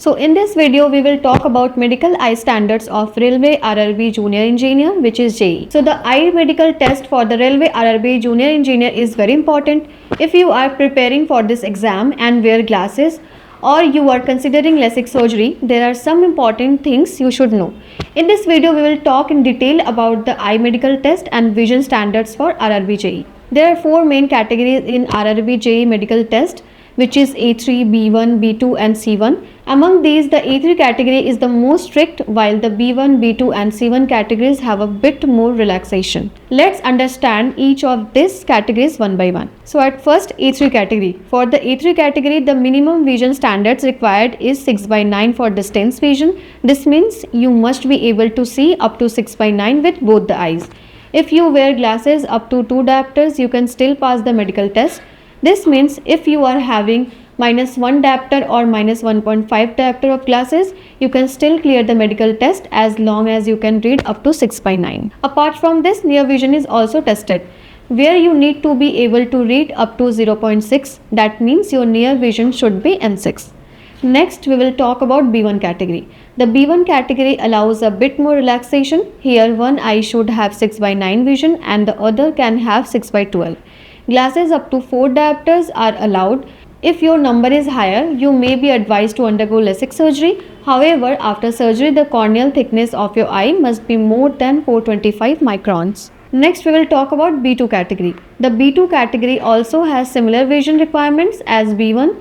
So in this video, we will talk about medical eye standards of Railway RRB Junior Engineer, which is JEE. So the eye medical test for the Railway RRB Junior Engineer is very important. If you are preparing for this exam and wear glasses, or you are considering LASIK surgery, there are some important things you should know. In this video, we will talk in detail about the eye medical test and vision standards for RRB JEE. There are four main categories in RRB JEE medical test, which is A3, B1, B2 and C1. Among these, the A3 category is the most strict, while the B1, B2 and C1 categories have a bit more relaxation. Let's understand each of these categories one by one. So at first, A3 category. For the A3 category, the minimum vision standards required is 6/9 for distance vision. This means you must be able to see up to 6/9 with both the eyes. If you wear glasses up to 2 diopters, you can still pass the medical test. This means if you are having -1 diopter or -1.5 diopter of glasses, you can still clear the medical test as long as you can read up to 6/9. Apart from this, near vision is also tested, where you need to be able to read up to 0.6. That means your near vision should be N6. Next, we will talk about B1 category. The B1 category allows a bit more relaxation. Here, one eye should have 6/9 vision and the other can have 6/12. Glasses up to 4 diopters are allowed. If your number is higher, you may be advised to undergo LASIK surgery. However, after surgery, the corneal thickness of your eye must be more than 425 microns. Next, we will talk about B2 category. The B2 category also has similar vision requirements as B1,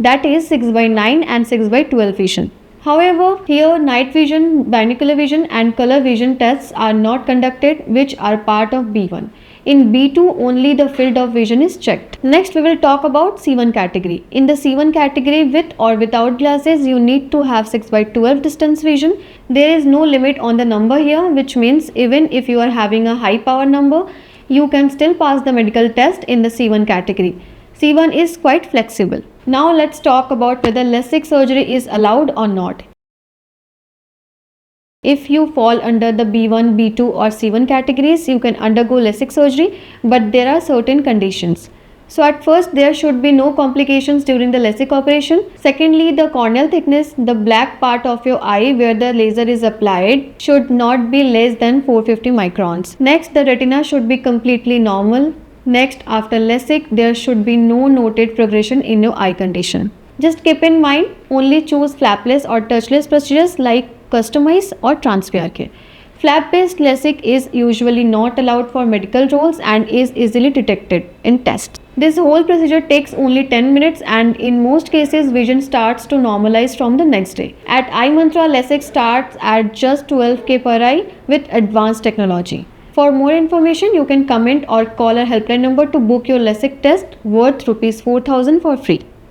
that is 6/9 and 6/12 vision. However, here night vision, binocular vision and color vision tests are not conducted, which are part of B1. In B2, only the field of vision is checked. Next, we will talk about C1 category. In the C1 category, with or without glasses, you need to have 6/12 distance vision. There is no limit on the number here, which means even if you are having a high power number, you can still pass the medical test in the C1 category. C1 is quite flexible. Now let's talk about whether LASIK surgery is allowed or not. If you fall under the B1, B2 or C1 categories, you can undergo LASIK surgery, but there are certain conditions. So at first, there should be no complications during the LASIK operation. Secondly, the corneal thickness, the black part of your eye where the laser is applied, should not be less than 450 microns. Next, the retina should be completely normal. Next, after LASIK, there should be no noted progression in your eye condition. Just keep in mind, only choose flapless or touchless procedures like customize or transfer care. Flap-based LASIK is usually not allowed for medical roles and is easily detected in tests. This whole procedure takes only 10 minutes and in most cases vision starts to normalize from the next day. At iMantra, LASIK starts at just 12K per eye with advanced technology. For more information, you can comment or call our helpline number to book your LASIK test worth ₹4,000 for free.